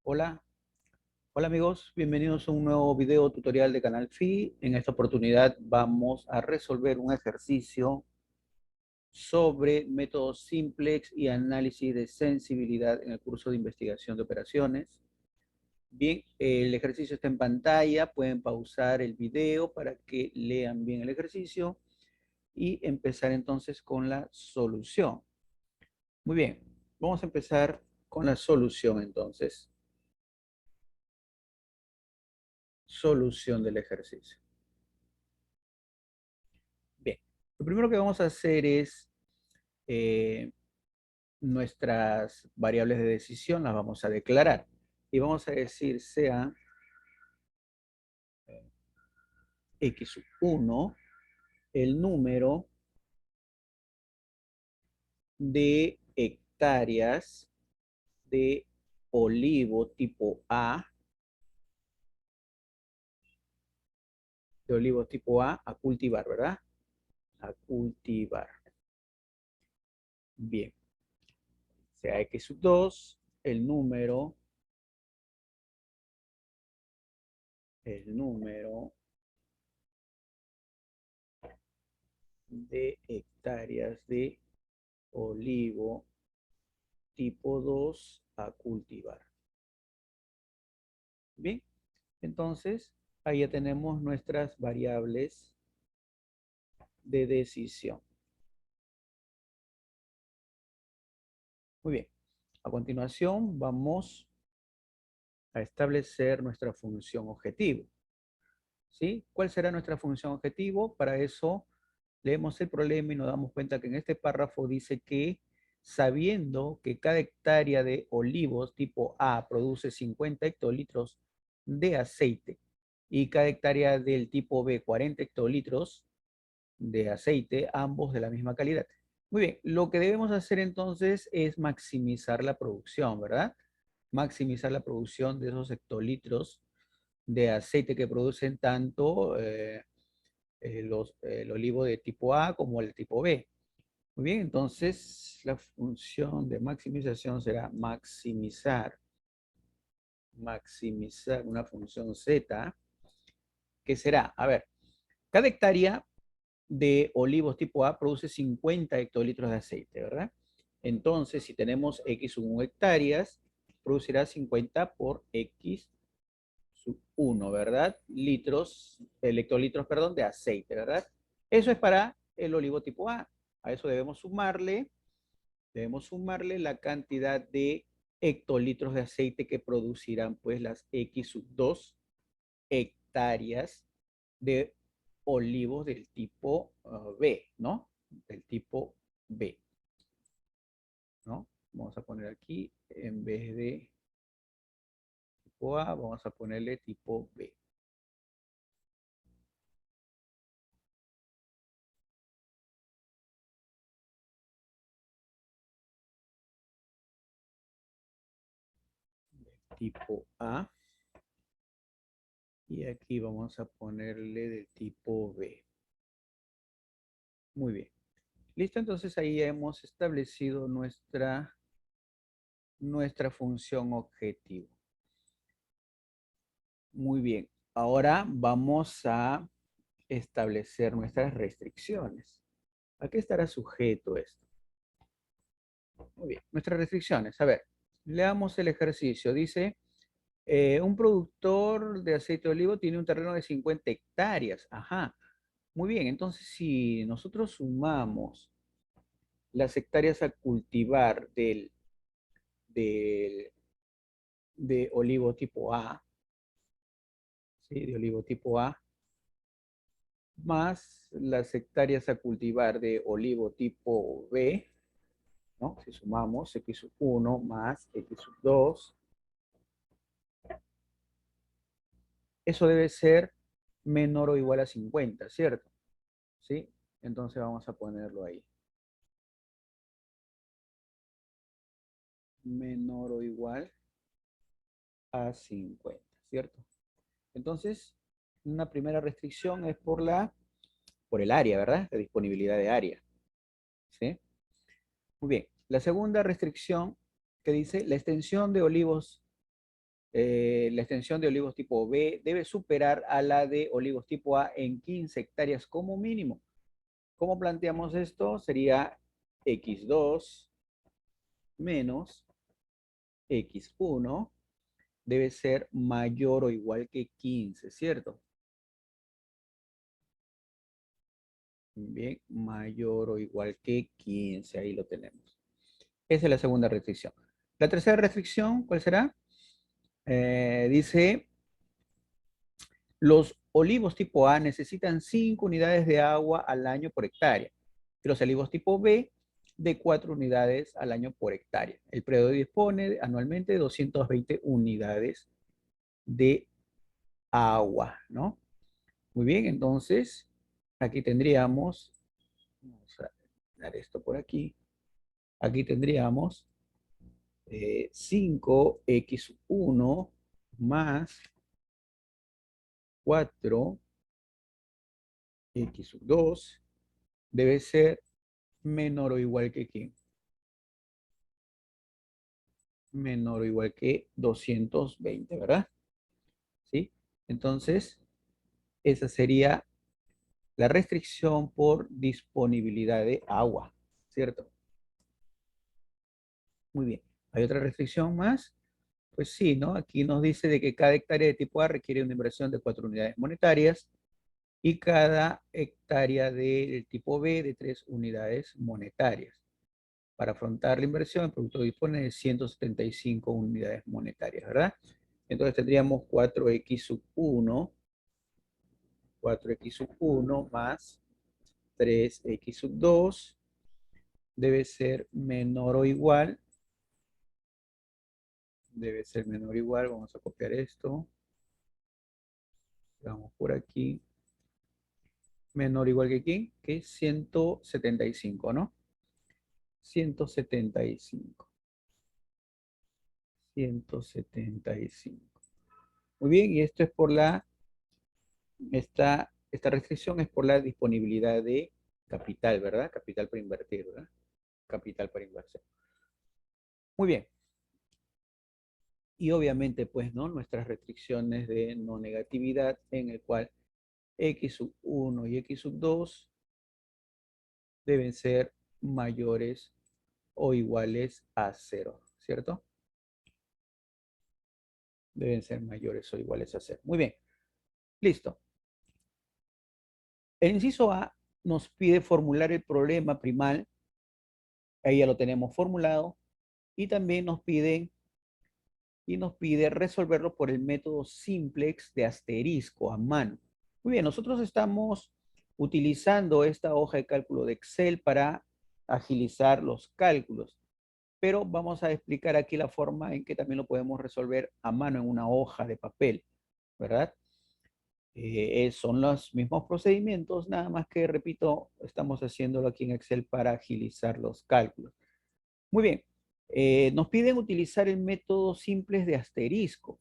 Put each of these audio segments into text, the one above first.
Hola, hola amigos, bienvenidos a un nuevo video tutorial de Canal Phi. En esta oportunidad vamos a resolver un ejercicio sobre métodos simplex y análisis de sensibilidad en el curso de investigación de operaciones. Bien, el ejercicio está en pantalla, pueden pausar el video para que lean bien el ejercicio y empezar entonces con la solución. Muy bien, vamos a empezar con la solución entonces. Solución del ejercicio. Bien, lo primero que vamos a hacer es eh, nuestras variables de decisión las vamos a declarar y vamos a decir sea x1 el número de hectáreas de olivo tipo A, de olivo tipo A cultivar, ¿verdad? A cultivar. Bien, sea x2 el número de hectáreas de olivo tipo 2 a cultivar. Bien, entonces ahí ya tenemos nuestras variables de decisión. Muy bien, a continuación vamos a establecer nuestra función objetivo. ¿Sí? ¿Cuál será nuestra función objetivo? Para eso leemos el problema y nos damos cuenta que en este párrafo dice que sabiendo que cada hectárea de olivos tipo A produce 50 hectolitros de aceite y cada hectárea del tipo B 40 hectolitros de aceite, ambos de la misma calidad. Muy bien, lo que debemos hacer entonces es maximizar la producción, ¿verdad? Maximizar la producción de esos hectolitros de aceite que producen tanto el olivo de tipo A como el tipo B. Muy bien, entonces la función de maximización será maximizar una función Z, que será, a ver, cada hectárea de olivos tipo A produce 50 hectolitros de aceite, ¿verdad? Entonces, si tenemos X1 hectáreas, producirá 50 por X sub 1, ¿verdad? Hectolitros, perdón, de aceite, ¿verdad? Eso es para el olivo tipo A. A eso debemos sumarle la cantidad de hectolitros de aceite que producirán pues las X sub 2 hectáreas de olivos del tipo B, ¿no? Del tipo B, ¿no? Vamos a poner aquí, en vez de tipo A, vamos a ponerle tipo B. Tipo A. Y aquí vamos a ponerle de tipo B. Muy bien. Listo, entonces ahí ya hemos establecido nuestra función objetivo. Muy bien. Ahora vamos a establecer nuestras restricciones. ¿A qué estará sujeto esto? Muy bien. Nuestras restricciones. A ver, leamos el ejercicio. Dice, un productor de aceite de olivo tiene un terreno de 50 hectáreas. Ajá. Muy bien. Entonces, si nosotros sumamos las hectáreas a cultivar del, de olivo tipo A, ¿sí? De olivo tipo A, más las hectáreas a cultivar de olivo tipo B, ¿no? Si sumamos X1 más X2, eso debe ser menor o igual a 50, ¿cierto? ¿Sí? Entonces vamos a ponerlo ahí. Menor o igual a 50, ¿cierto? Entonces, una primera restricción es por el área, ¿verdad? La disponibilidad de área. ¿Sí? Muy bien. La segunda restricción que dice la extensión de olivos la extensión de olivos tipo B debe superar a la de olivos tipo A en 15 hectáreas como mínimo. ¿Cómo planteamos esto? Sería X2 menos X1 debe ser mayor o igual que 15, ¿cierto? Bien, mayor o igual que 15, ahí lo tenemos. Esa es la segunda restricción. La tercera restricción, ¿cuál será? Dice, los olivos tipo A necesitan 5 unidades de agua al año por hectárea. Y los olivos tipo B de 4 unidades al año por hectárea. El predio dispone anualmente de 220 unidades de agua, ¿no? Muy bien, entonces aquí tendríamos, vamos a dar esto por aquí, aquí tendríamos 5x1 más 4x2 debe ser menor o igual que ¿quién? Menor o igual que 220, ¿verdad? ¿Sí? Entonces, esa sería la restricción por disponibilidad de agua, ¿cierto? Muy bien. ¿Hay otra restricción más? Pues sí, ¿no? Aquí nos dice de que cada hectárea de tipo A requiere una inversión de 4 unidades monetarias y cada hectárea del tipo B de 3 unidades monetarias. Para afrontar la inversión, el producto dispone de 175 unidades monetarias, ¿verdad? Entonces tendríamos 4x1 más 3x2 debe ser menor o igual, vamos a copiar esto, vamos por aquí, menor o igual que ¿quién? Que 175, ¿no? 175. 175. Muy bien, y esto es por esta restricción es por la disponibilidad de capital, ¿verdad? Capital para invertir, ¿verdad? Capital para inversión. Muy bien. Y obviamente, pues, ¿no? Nuestras restricciones de no negatividad en el cual x sub 1 y x sub 2 deben ser mayores o iguales a 0, ¿cierto? Deben ser mayores o iguales a 0. Muy bien, listo. El inciso A nos pide formular el problema primal, ahí ya lo tenemos formulado, y también nos pide resolverlo por el método simplex de asterisco a mano. Muy bien, nosotros estamos utilizando esta hoja de cálculo de Excel para agilizar los cálculos, pero vamos a explicar aquí la forma en que también lo podemos resolver a mano en una hoja de papel, ¿verdad? Son los mismos procedimientos, nada más que, repito, estamos haciéndolo aquí en Excel para agilizar los cálculos. Muy bien, nos piden utilizar el método simples de asterisco.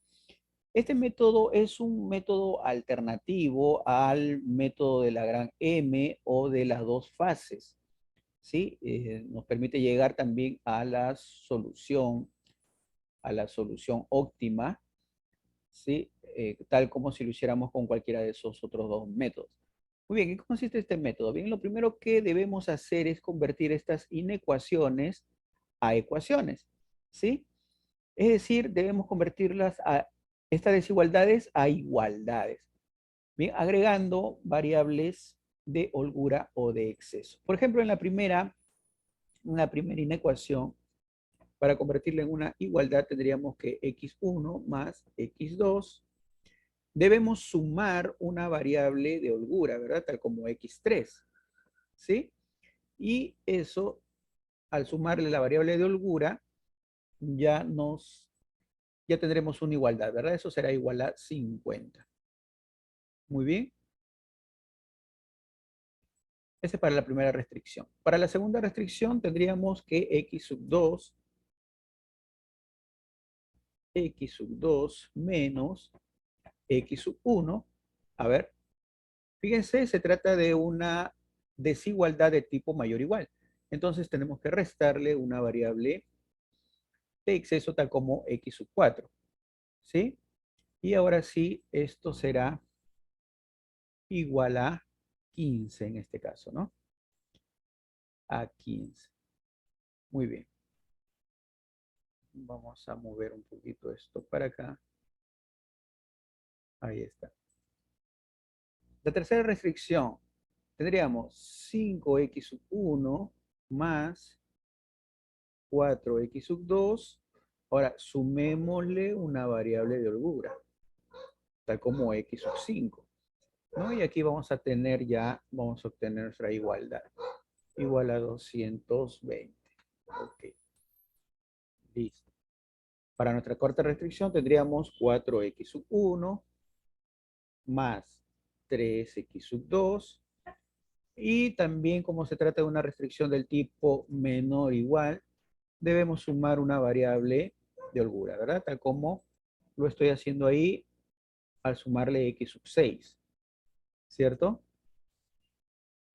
Este método es un método alternativo al método de la gran M o de las dos fases, ¿sí? Nos permite llegar también a la solución óptima, ¿sí? Tal como si lo hiciéramos con cualquiera de esos otros dos métodos. Muy bien, ¿en qué consiste este método? Bien, lo primero que debemos hacer es convertir estas inecuaciones a ecuaciones, ¿sí? Es decir, debemos convertirlas a estas desigualdades a igualdades, bien, agregando variables de holgura o de exceso. Por ejemplo, en la primera inecuación, para convertirla en una igualdad, tendríamos que x1 más x2 debemos sumar una variable de holgura, ¿verdad? Tal como x3, ¿sí? Y eso, al sumarle la variable de holgura, ya ya tendremos una igualdad, ¿verdad? Eso será igual a 50. Muy bien. Ese es para la primera restricción. Para la segunda restricción tendríamos que x sub 2 menos x sub 1. A ver, fíjense, se trata de una desigualdad de tipo mayor o igual. Entonces tenemos que restarle una variable de exceso tal como x sub 4. ¿sí? Y ahora sí, esto será igual a 15 en este caso, ¿no? A 15. Muy bien. Vamos a mover un poquito esto para acá. Ahí está. La tercera restricción. Tendríamos 5x sub 1 más 4x sub 2. Ahora, sumémosle una variable de holgura, tal como x sub 5, ¿no? Y aquí vamos a tener ya, vamos a obtener nuestra igualdad. Igual a 220. Ok, listo. Para nuestra cuarta restricción tendríamos 4x sub 1 más 3x sub 2. Y también como se trata de una restricción del tipo menor o igual, debemos sumar una variable de holgura, ¿verdad? Tal como lo estoy haciendo ahí al sumarle x sub 6, ¿cierto?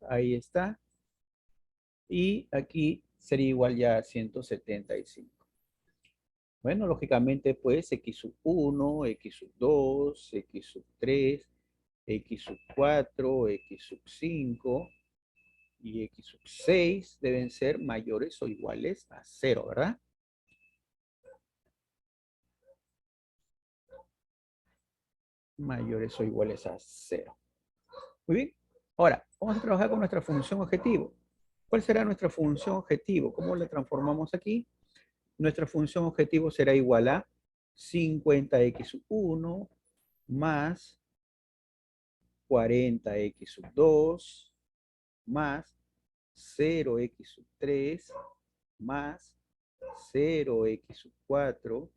Ahí está. Y aquí sería igual ya a 175. Bueno, lógicamente, pues, x sub 1, x sub 2, x sub 3, x sub 4, x sub 5 y x sub 6 deben ser mayores o iguales a 0, ¿verdad? Mayores o iguales a 0. Muy bien. Ahora, vamos a trabajar con nuestra función objetivo. ¿Cuál será nuestra función objetivo? ¿Cómo la transformamos aquí? Nuestra función objetivo será igual a 50x sub 1 más 40x sub 2 más 0x sub 3 más 0x sub 4,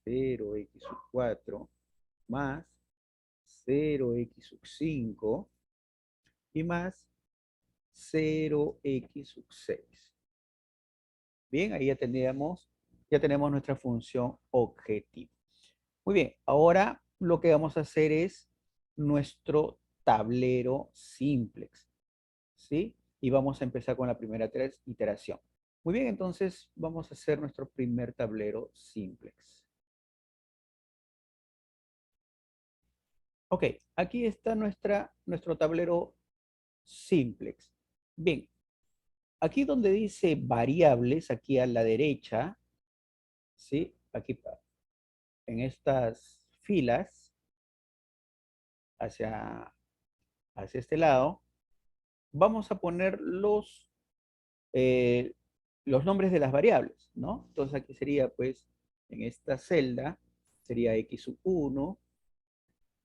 0x sub 4 más 0x sub 5 y más 0x sub 6. Bien, ahí ya tenemos nuestra función objetivo. Muy bien, ahora lo que vamos a hacer es nuestro tablero simplex, ¿sí? Y vamos a empezar con la primera iteración. Muy bien, entonces vamos a hacer nuestro primer tablero simplex. Ok, aquí está nuestro tablero simplex. Bien, aquí donde dice variables, aquí a la derecha, ¿sí? Aquí en estas filas, hacia, hacia este lado, vamos a poner los nombres de las variables, ¿no? Entonces aquí sería, pues, en esta celda, sería x sub 1,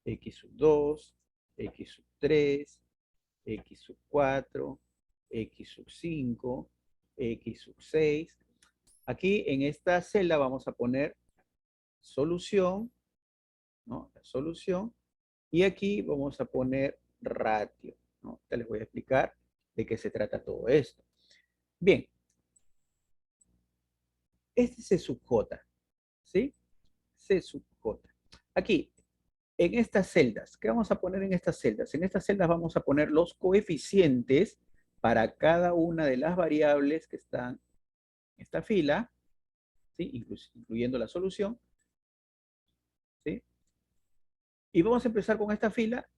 x sub 2, x sub 3, x sub 4, x sub 5, x sub 6. Aquí en esta celda vamos a poner solución, ¿no? La solución. Y aquí vamos a poner ratio, ¿no? Ya les voy a explicar de qué se trata todo esto. Bien, este es C sub J, ¿sí? C sub J. Aquí, en estas celdas, ¿qué vamos a poner en estas celdas? En estas celdas vamos a poner los coeficientes para cada una de las variables que están en esta fila, ¿sí? Incluyendo la solución, ¿sí? Y vamos a empezar con esta fila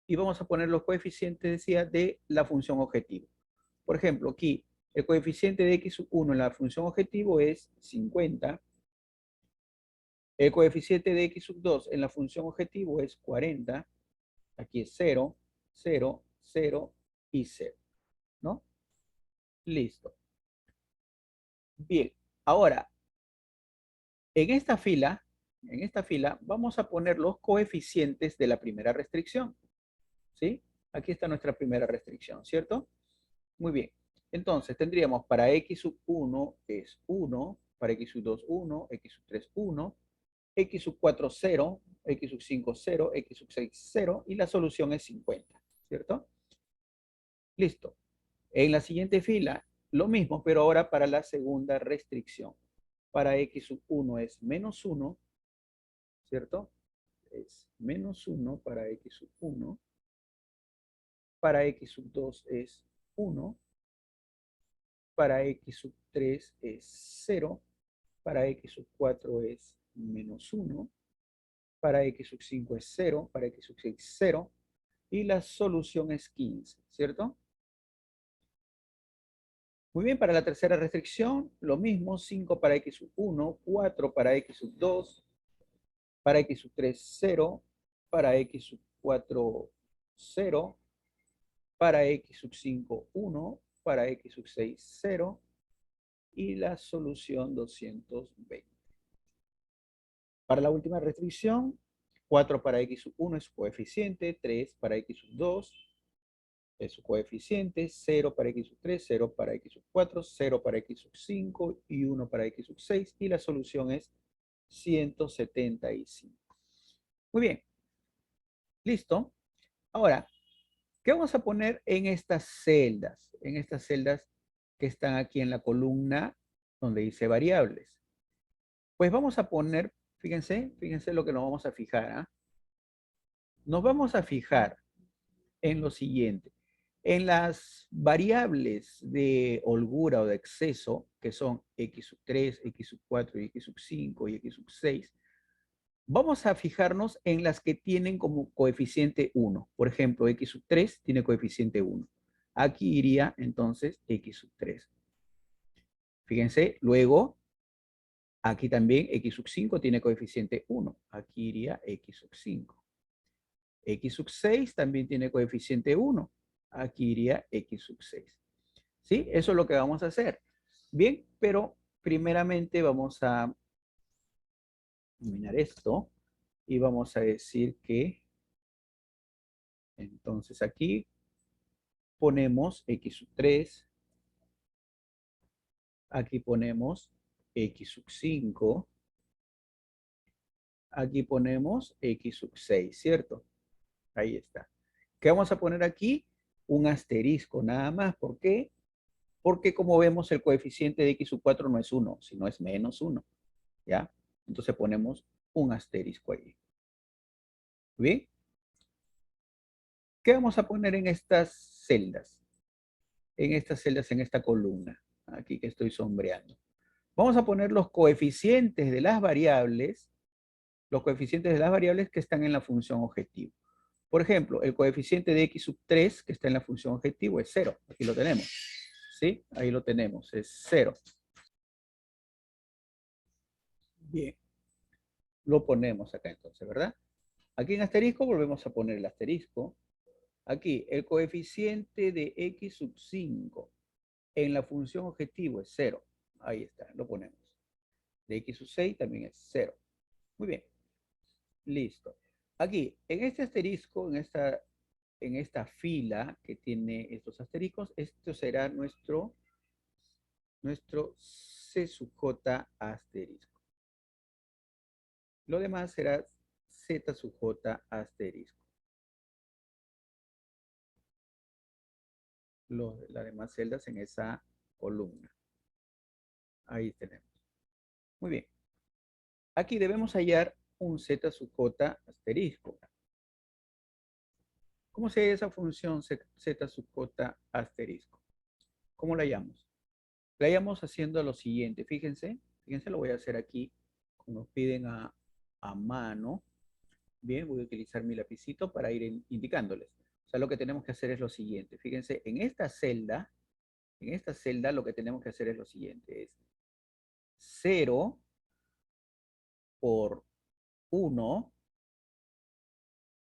y vamos a poner los coeficientes, decía, de la función objetivo. Por ejemplo, aquí el coeficiente de x sub 1 en la función objetivo es 50. El coeficiente de x sub 2 en la función objetivo es 40. Aquí es 0, 0, 0 y 0, ¿no? Listo. Bien, ahora, en esta fila vamos a poner los coeficientes de la primera restricción, ¿sí? Aquí está nuestra primera restricción, ¿cierto? Muy bien. Entonces tendríamos para x sub 1 es 1, para x sub 2 1, x sub 3 1, x sub 4 0, x sub 5 0, x sub 6 0 y la solución es 50, ¿cierto? Listo. En la siguiente fila, lo mismo, pero ahora para la segunda restricción. Para x sub 1 es menos 1, ¿cierto? Es menos 1 para x sub 1. Para x sub 2 es 1. Para x sub 3 es 0. para x sub 4 es menos 1, para x sub 5 es 0, para x sub 6 es 0, y la solución es 15, ¿cierto? Muy bien, para la tercera restricción, lo mismo, 5 para x sub 1, 4 para x sub 2, para x sub 3, 0, para x sub 4, 0, para x sub 5, 1, para x sub 6, 0, y la solución 220. Para la última restricción, 4 para x sub 1 es su coeficiente, 3 para x sub 2 es su coeficiente, 0 para x sub 3, 0 para x sub 4, 0 para x sub 5 y 1 para x sub 6, y la solución es 175. Muy bien, listo. Ahora, ¿qué vamos a poner en estas celdas? En estas celdas que están aquí en la columna donde dice variables. Pues vamos a poner, fíjense lo que nos vamos a fijar. ¿Ah? Nos vamos a fijar en lo siguiente. En las variables de holgura o de exceso, que son x sub 3, x sub 4, y x sub 5 y x sub 6, vamos a fijarnos en las que tienen como coeficiente 1. Por ejemplo, x sub 3 tiene coeficiente 1. Aquí iría entonces x sub 3. Fíjense, luego, aquí también x sub 5 tiene coeficiente 1. Aquí iría x sub 5. X sub 6 también tiene coeficiente 1. Aquí iría x sub 6. ¿Sí? Eso es lo que vamos a hacer. Bien, pero primeramente vamos a eliminar esto y vamos a decir que entonces aquí ponemos x sub 3, aquí ponemos x sub 5, aquí ponemos x sub 6, ¿cierto? Ahí está. ¿Qué vamos a poner aquí? Un asterisco nada más. ¿Por qué? Porque como vemos el coeficiente de x sub 4 no es 1, sino es menos 1. ¿Ya? Entonces ponemos un asterisco ahí. ¿Bien? ¿Qué vamos a poner en estas celdas? En estas celdas, en esta columna. Aquí que estoy sombreando. Vamos a poner los coeficientes de las variables, que están en la función objetivo. Por ejemplo, el coeficiente de x sub 3 que está en la función objetivo es 0. Aquí lo tenemos. ¿Sí? Ahí lo tenemos. Es 0. Bien. Lo ponemos acá entonces, ¿verdad? Aquí en asterisco volvemos a poner el asterisco. Aquí, el coeficiente de x sub 5 en la función objetivo es 0. Ahí está, lo ponemos. De x sub 6 también es 0. Muy bien. Listo. Aquí, en este asterisco, en esta fila que tiene estos asteriscos, esto será nuestro C sub J asterisco. Lo demás será Z sub J asterisco. Las demás celdas en esa columna. Ahí tenemos. Muy bien. Aquí debemos hallar un Z sub J asterisco. ¿Cómo se halla esa función Z sub J asterisco? ¿Cómo la hallamos? La hallamos haciendo lo siguiente. Fíjense, lo voy a hacer aquí. Como nos piden a mano. Bien, voy a utilizar mi lapicito para ir indicándoles. O sea, lo que tenemos que hacer es lo siguiente. Fíjense, en esta celda lo que tenemos que hacer es lo siguiente. Es 0 por 1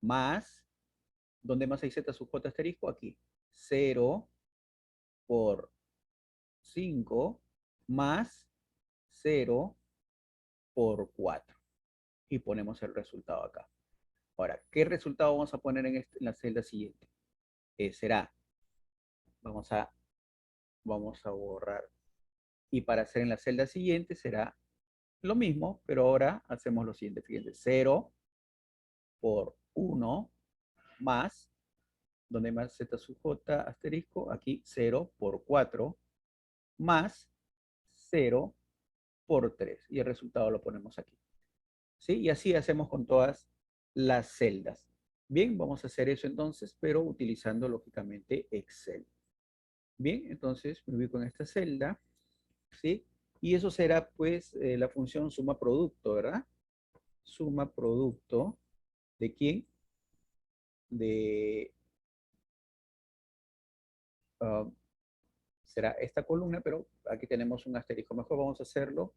más, ¿dónde más hay Z sub J asterisco? Aquí. 0 por 5 más 0 por 4. Y ponemos el resultado acá. Ahora, ¿qué resultado vamos a poner en la celda siguiente? Será, vamos a, vamos a borrar. Y para hacer en la celda siguiente será lo mismo, pero ahora hacemos lo siguiente. Fíjense, 0 por 1 más, donde más Z sub J asterisco, aquí 0 por 4 más 0 por 3. Y el resultado lo ponemos aquí. ¿Sí? Y así hacemos con todas las celdas. Bien, vamos a hacer eso entonces, pero utilizando lógicamente Excel. Bien, entonces me ubico en esta celda, ¿sí? Y eso será pues la función suma producto, ¿verdad? Suma producto ¿de quién? De, ah, será esta columna, pero aquí tenemos un asterisco. Mejor vamos a hacerlo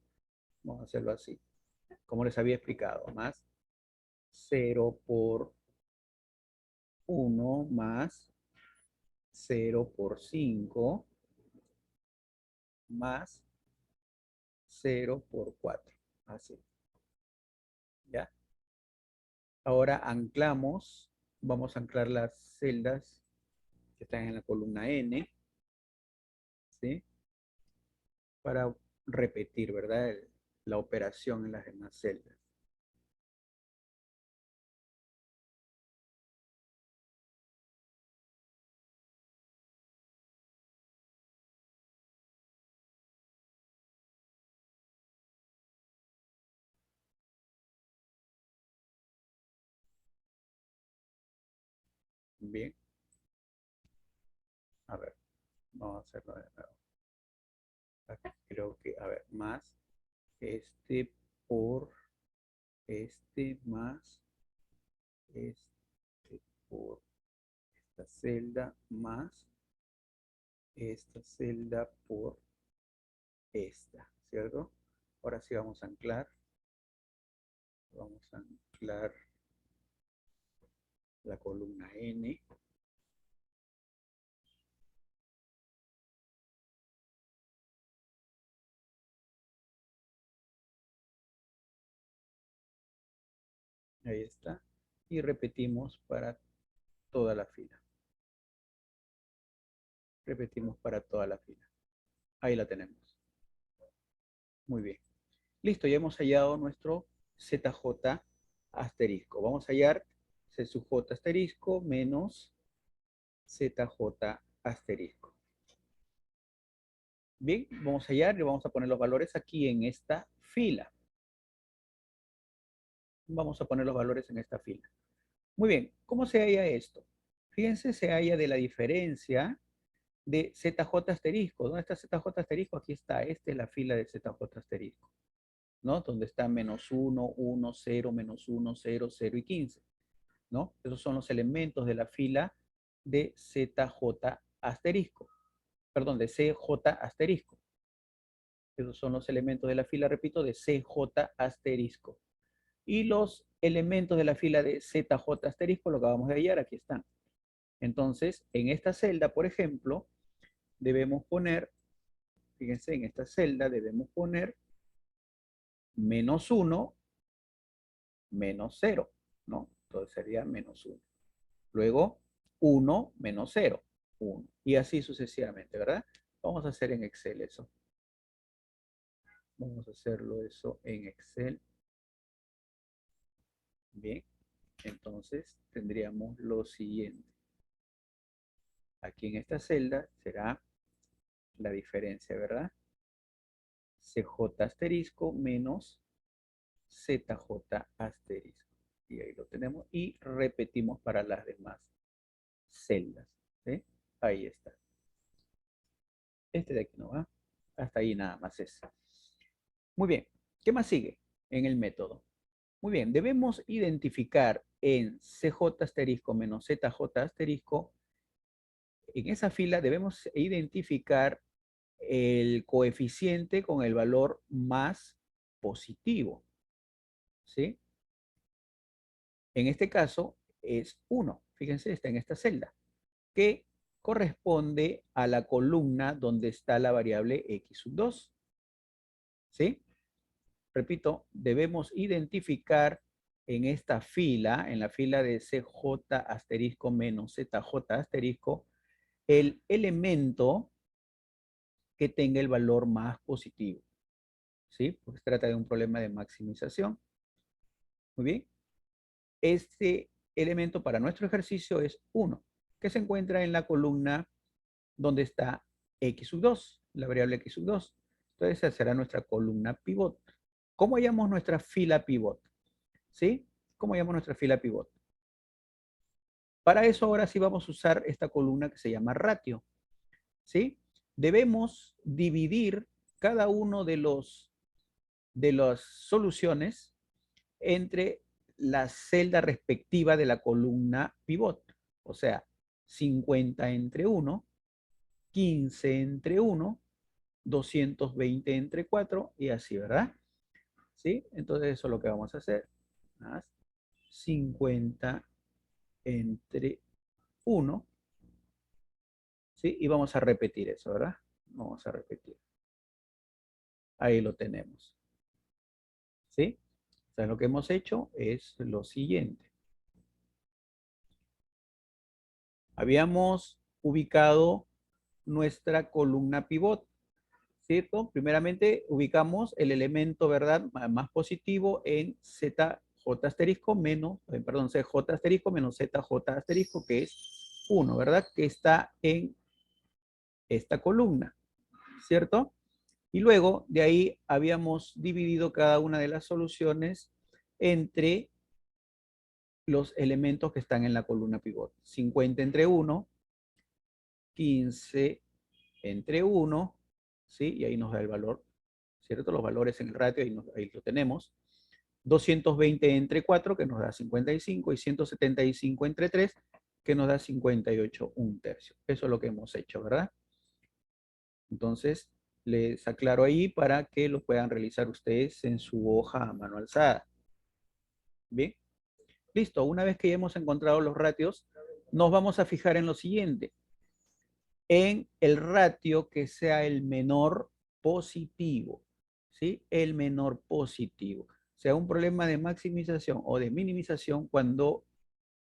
así, como les había explicado, más 0 por 1 más 0 por 5 más 0 por 4. Así, ¿ya? Ahora anclamos, vamos a anclar las celdas que están en la columna N, ¿sí? Para repetir, ¿verdad? La operación en las demás celdas. Bien, a ver, vamos a hacerlo de nuevo. Aquí creo que, a ver, más este por este más este por esta celda más esta celda por esta, ¿cierto? Ahora sí vamos a anclar. Vamos a anclar la columna N. Ahí está. Y repetimos para toda la fila. Repetimos para toda la fila. Ahí la tenemos. Muy bien. Listo, ya hemos hallado nuestro ZJ asterisco. Vamos a hallar C sub J asterisco menos ZJ asterisco. Bien, vamos a hallar y vamos a poner los valores aquí en esta fila. Vamos a poner los valores en esta fila. Muy bien, ¿cómo se halla esto? Fíjense, se halla de la diferencia de ZJ asterisco. ¿Dónde está ZJ asterisco? Aquí está, esta es la fila de ZJ asterisco, ¿no? Donde está menos 1, 1, 0, menos 1, 0, 0 y 15, ¿no? Esos son los elementos de la fila de ZJ asterisco, perdón, de CJ asterisco. Esos son los elementos de la fila, repito, de CJ asterisco. Y los elementos de la fila de ZJ asterisco, lo acabamos de hallar, aquí están. Entonces, en esta celda, por ejemplo, debemos poner, fíjense, en esta celda debemos poner menos 1, menos 0, ¿no? Entonces sería menos 1. Luego, 1 menos 0, 1. Y así sucesivamente, ¿verdad? Vamos a hacer en Excel eso. Vamos a hacerlo eso en Excel. Bien. Entonces, tendríamos lo siguiente. Aquí en esta celda será la diferencia, ¿verdad? CJ asterisco menos ZJ asterisco. Y ahí lo tenemos. Y repetimos para las demás celdas. ¿Sí? Ahí está. Este de aquí no va. Hasta ahí nada más es. Muy bien. ¿Qué más sigue en el método? Muy bien. Debemos identificar en CJ asterisco menos ZJ asterisco. En esa fila debemos identificar el coeficiente con el valor más positivo. ¿Sí? En este caso es 1. Fíjense, está en esta celda, que corresponde a la columna donde está la variable x sub 2. ¿Sí? Repito, debemos identificar en esta fila, en la fila de CJ asterisco menos ZJ asterisco, el elemento que tenga el valor más positivo. ¿Sí? Porque se trata de un problema de maximización. Muy bien. Este elemento para nuestro ejercicio es 1, que se encuentra en la columna donde está x sub 2, la variable x sub 2. Entonces esa será nuestra columna pivot. ¿Cómo llamamos nuestra fila pivot? ¿Sí? ¿Cómo llamamos nuestra fila pivot? Para eso ahora sí vamos a usar esta columna que se llama ratio. ¿Sí? Debemos dividir cada uno de las soluciones entre la celda respectiva de la columna pivot. O sea, 50 entre 1, 15 entre 1, 220 entre 4 y así, ¿verdad? ¿Sí? Entonces eso es lo que vamos a hacer. Más 50 entre 1, ¿sí? Y vamos a repetir eso, ¿verdad? Vamos a repetir. Ahí lo tenemos, ¿sí? O sea, lo que hemos hecho es lo siguiente. Habíamos ubicado nuestra columna pivot, ¿cierto? Primeramente ubicamos el elemento, ¿verdad?, más positivo en ZJ asterisco menos, perdón, CJ asterisco menos ZJ asterisco, que es 1, ¿verdad? Que está en esta columna, ¿cierto? Y luego de ahí habíamos dividido cada una de las soluciones entre los elementos que están en la columna pivot. 50 entre 1, 15 entre 1, ¿sí? Y ahí nos da el valor, ¿cierto? Los valores en el ratio, ahí lo tenemos. 220 entre 4, que nos da 55, y 175 entre 3, que nos da 58, un tercio. Eso es lo que hemos hecho, ¿verdad? Entonces, les aclaro ahí para que lo puedan realizar ustedes en su hoja a mano alzada. Bien, listo. Una vez que ya hemos encontrado los ratios, nos vamos a fijar en lo siguiente. En el ratio que sea el menor positivo, ¿sí? El menor positivo. Sea un problema de maximización o de minimización, cuando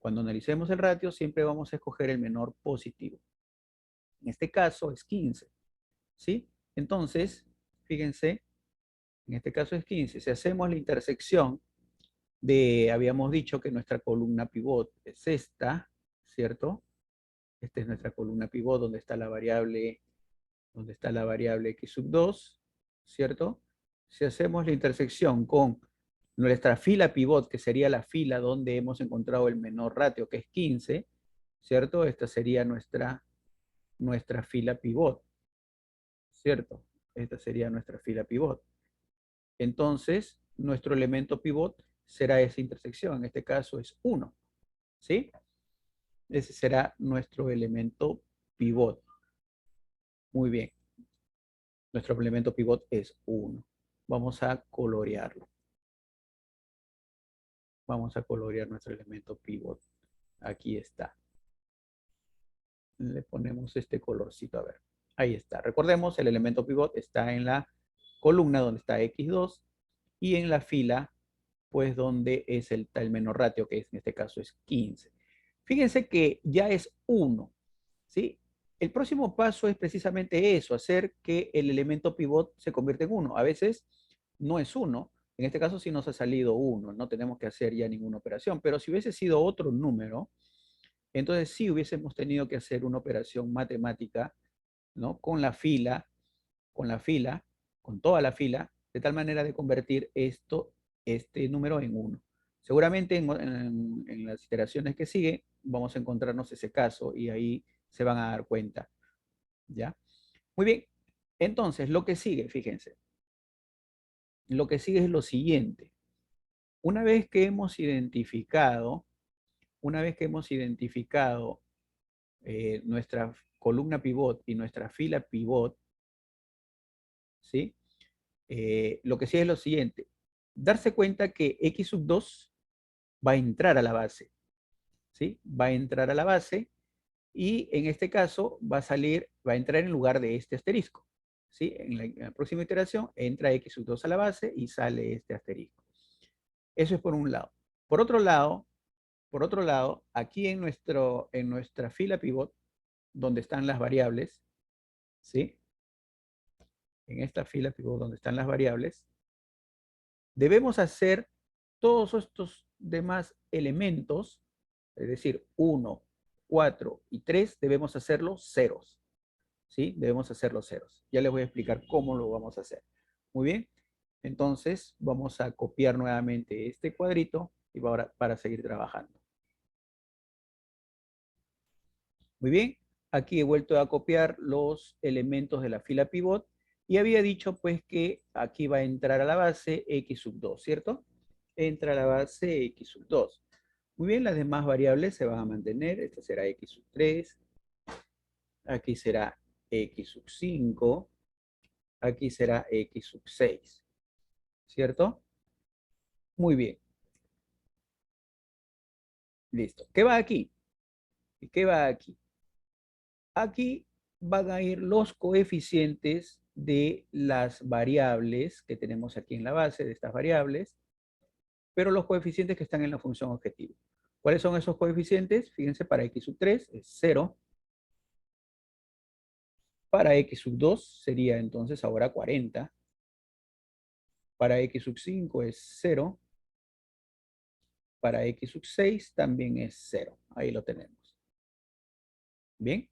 analicemos el ratio, siempre vamos a escoger el menor positivo. En este caso es 15, ¿sí? Entonces, fíjense, en este caso es 15. Si hacemos la intersección habíamos dicho que nuestra columna pivot es esta, ¿cierto? Esta es nuestra columna pivot donde está la variable x sub 2, ¿cierto? Si hacemos la intersección con nuestra fila pivot, que sería la fila donde hemos encontrado el menor ratio, que es 15, ¿cierto? Esta sería nuestra fila pivot, ¿cierto? Esta sería nuestra fila pivot. Entonces, nuestro elemento pivot será esa intersección, en este caso es 1, ¿sí? Ese será nuestro elemento pivot. Muy bien. Nuestro elemento pivot es 1. Vamos a colorearlo. Vamos a colorear nuestro elemento pivot. Aquí está. Le ponemos este colorcito, a ver. Ahí está. Recordemos, el elemento pivot está en la columna donde está x2 y en la fila, pues donde es el menor ratio, que en este caso es 15. Fíjense que ya es 1, ¿sí? El próximo paso es precisamente eso, hacer que el elemento pivot se convierta en 1. A veces no es 1, en este caso sí nos ha salido 1, no tenemos que hacer ya ninguna operación, pero si hubiese sido otro número, entonces sí hubiésemos tenido que hacer una operación matemática, ¿no? Con la fila, con toda la fila, de tal manera de convertir este número en 1. Seguramente en las iteraciones que siguen vamos a encontrarnos ese caso y ahí se van a dar cuenta, ¿ya? Muy bien, entonces lo que sigue, fíjense, lo que sigue es lo siguiente. Una vez que hemos identificado, nuestra columna pivot y nuestra fila pivot, ¿sí? Lo que sigue es lo siguiente. Darse cuenta que x sub 2 va a entrar a la base, ¿sí? Va a entrar a la base y en este caso va a entrar en lugar de este asterisco, ¿sí? En la próxima iteración entra x sub 2 a la base y sale este asterisco. Eso es por un lado. Por otro lado, aquí en nuestra fila pivot, donde están las variables, ¿sí? En esta fila pivot donde están las variables, debemos hacer todos estos demás elementos, es decir, 1, 4 y 3, debemos hacerlos ceros, ¿sí? Debemos hacerlos ceros. Ya les voy a explicar cómo lo vamos a hacer. Muy bien. Entonces, vamos a copiar nuevamente este cuadrito y para seguir trabajando. Muy bien. Aquí he vuelto a copiar los elementos de la fila pivot Y había dicho pues que aquí va a entrar a la base x sub 2, ¿cierto? Entra a la base x sub 2. Muy bien, las demás variables se van a mantener. Esta será x sub 3. Aquí será x sub 5. Aquí será x sub 6. ¿Cierto? Muy bien. Listo. ¿Qué va aquí? ¿Y qué va aquí? Aquí van a ir los coeficientes de las variables que tenemos aquí en la base de estas variables, pero los coeficientes que están en la función objetivo. ¿Cuáles son esos coeficientes? Fíjense, para x sub 3 es 0. Para x sub 2 sería entonces ahora 40. Para x sub 5 es 0. Para x sub 6 también es 0. Ahí lo tenemos. Bien.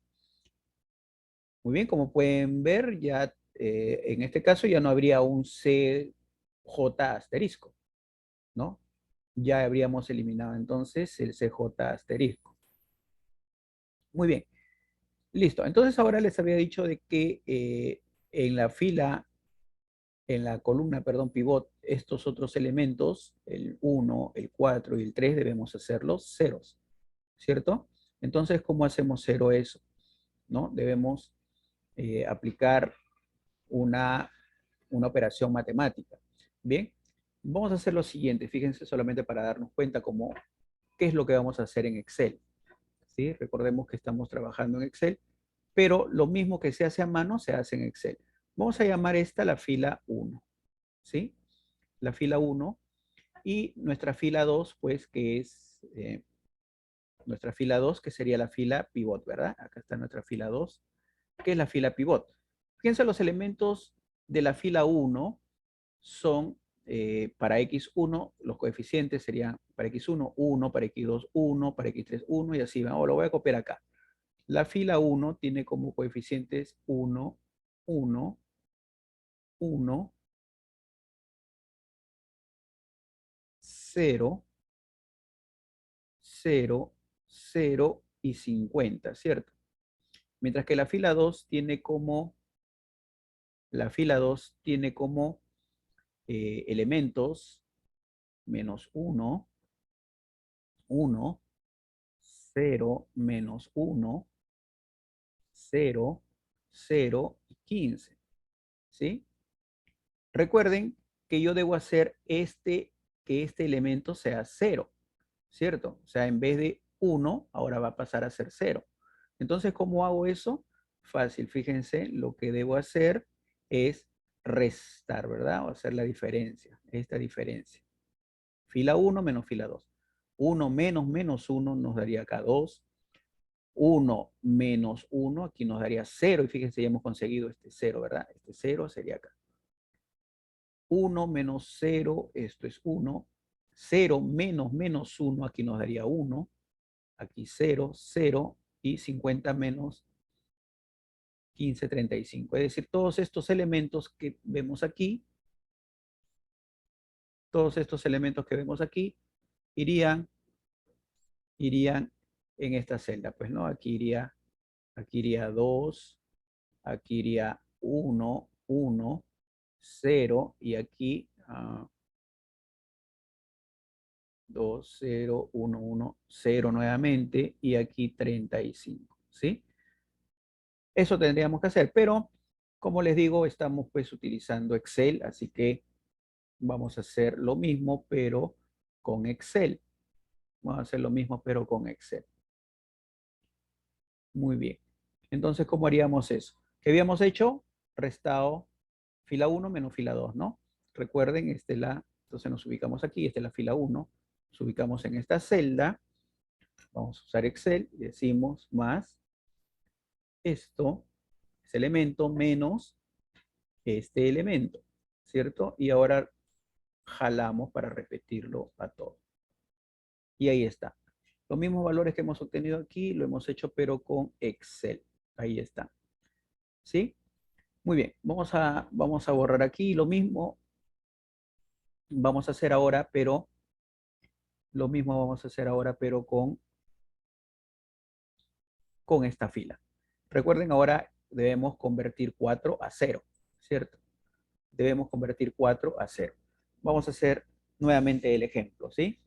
Muy bien, como pueden ver, ya en este caso ya no habría un CJ asterisco, ¿no? Ya habríamos eliminado entonces el CJ asterisco. Muy bien, listo. Entonces ahora les había dicho de que en la fila, en la columna, perdón, pivot, estos otros elementos, el 1, el 4 y el 3, debemos hacerlos ceros, ¿cierto? Entonces, ¿cómo hacemos cero eso? ¿No? Debemos aplicar una operación matemática. Bien, vamos a hacer lo siguiente, fíjense solamente para darnos cuenta cómo, qué es lo que vamos a hacer en Excel. ¿Sí? Recordemos que estamos trabajando en Excel, pero lo mismo que se hace a mano se hace en Excel. Vamos a llamar esta la fila 1, ¿sí? La fila 1 y nuestra fila 2, pues que es nuestra fila 2, que sería la fila pivot, ¿verdad? Acá está nuestra fila 2, que es la fila pivot. Fíjense los elementos de la fila 1 son para x1, los coeficientes serían para x1, 1, para x2, 1, para x3, 1 y así va. Lo voy a copiar acá. La fila 1 tiene como coeficientes 1, 1, 1, 0, 0, 0 y 50, ¿cierto? Mientras que la fila 2 tiene como elementos menos 1, 1, 0, menos 1, 0, 0 y 15. ¿Sí? Recuerden que yo debo hacer que este elemento sea 0, ¿cierto? O sea, en vez de 1, ahora va a pasar a ser 0. Entonces, ¿cómo hago eso? Fácil, fíjense, lo que debo hacer es restar, ¿verdad? O hacer la diferencia, esta diferencia. Fila 1 menos fila 2. 1 menos menos 1 nos daría acá 2. 1 menos 1, aquí nos daría 0. Y fíjense, ya hemos conseguido este 0, ¿verdad? Este 0 sería acá. 1 menos 0, esto es 1. 0 menos menos 1, aquí nos daría 1. Aquí 0, 0 y 50 menos 15, 35. Es decir, todos estos elementos que vemos aquí, todos estos elementos que vemos aquí, irían en esta celda. Pues no, aquí iría 2, aquí iría 1, 1, 0 y aquí 2, 0, 1, 1, 0 nuevamente y aquí 35, ¿sí? Eso tendríamos que hacer, pero como les digo, estamos pues utilizando Excel, así que vamos a hacer lo mismo, pero con Excel. Vamos a hacer lo mismo, pero con Excel. Muy bien. Entonces, ¿cómo haríamos eso? ¿Qué habíamos hecho? Restado fila 1 menos fila 2, ¿no? Recuerden, entonces nos ubicamos aquí, esta es la fila 1. Nos ubicamos en esta celda. Vamos a usar Excel y decimos más esto, ese elemento, menos este elemento, ¿cierto? Y ahora jalamos para repetirlo a todo. Y ahí está. Los mismos valores que hemos obtenido aquí lo hemos hecho pero con Excel. Ahí está. ¿Sí? Muy bien. Vamos a borrar aquí lo mismo. Vamos a hacer ahora, pero lo mismo vamos a hacer ahora, pero con esta fila. Recuerden, ahora debemos convertir 4 a 0, ¿cierto? Debemos convertir 4 a 0. Vamos a hacer nuevamente el ejemplo, ¿sí?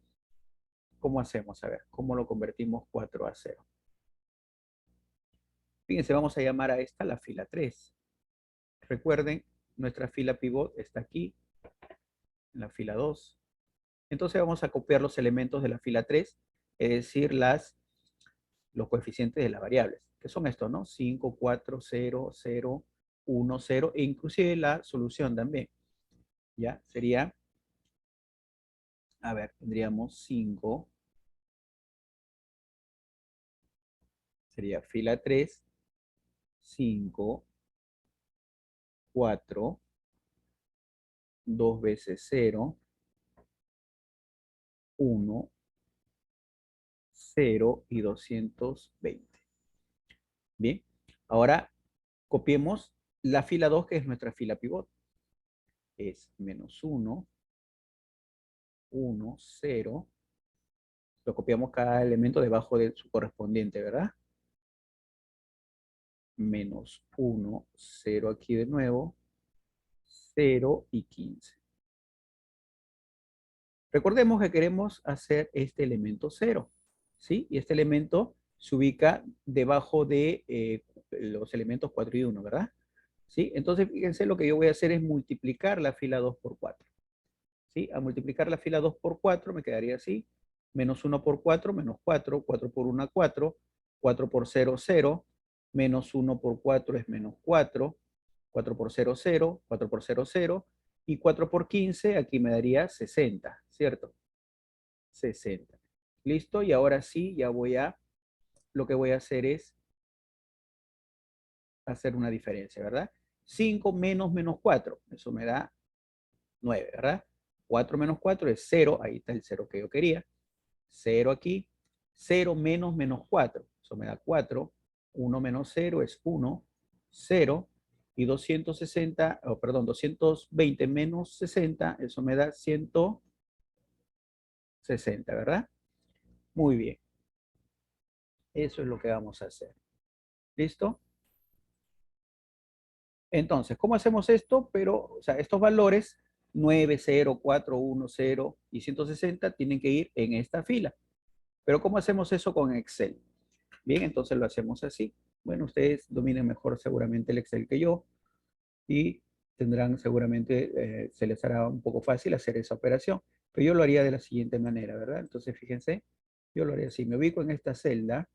¿Cómo hacemos? A ver, ¿cómo lo convertimos 4 a 0? Fíjense, vamos a llamar a esta la fila 3. Recuerden, nuestra fila pivot está aquí, en la fila 2. Entonces vamos a copiar los elementos de la fila 3, es decir, los coeficientes de las variables, que son estos, ¿no? 5, 4, 0, 0, 1, 0, e inclusive la solución también. ¿Ya? Sería, a ver, tendríamos 5, sería fila 3, 5, 4, 2 veces 0, 1, 0 y 220. Bien, ahora copiemos la fila 2, que es nuestra fila pivot. Es menos 1, 1, 0. Lo copiamos cada elemento debajo de su correspondiente, ¿verdad? Menos 1, 0 aquí de nuevo, 0 y 15. Recordemos que queremos hacer este elemento 0, ¿sí? Y este elemento se ubica debajo de los elementos 4 y 1, ¿verdad? ¿Sí? Entonces, fíjense, lo que yo voy a hacer es multiplicar la fila 2 por 4. ¿Sí? A multiplicar la fila 2 por 4 me quedaría así. Menos 1 por 4, menos 4. 4 por 1, 4. 4 por 0, 0. Menos 1 por 4 es menos 4. 4 por 0, 0. 4 por 0, 0. Y 4 por 15, aquí me daría 60, ¿cierto? 60. ¿Listo? Y ahora sí, lo que voy a hacer es hacer una diferencia, ¿verdad? 5 menos menos 4, eso me da 9, ¿verdad? 4 menos 4 es 0, ahí está el 0 que yo quería. 0 aquí, 0 menos menos 4, eso me da 4, 1 menos 0 es 1, 0, y 260, oh, perdón, 220 menos 60, eso me da 160, ¿verdad? Muy bien, eso es lo que vamos a hacer. ¿Listo? Entonces, ¿cómo hacemos esto? Pero, o sea, estos valores 9, 0, 4, 1, 0 y 160 tienen que ir en esta fila. Pero ¿cómo hacemos eso con Excel? Bien, entonces lo hacemos así. Bueno, ustedes dominen mejor seguramente el Excel que yo y tendrán seguramente, se les hará un poco fácil hacer esa operación. Pero yo lo haría de la siguiente manera, ¿verdad? Entonces, fíjense, yo lo haría así. Me ubico en esta celda,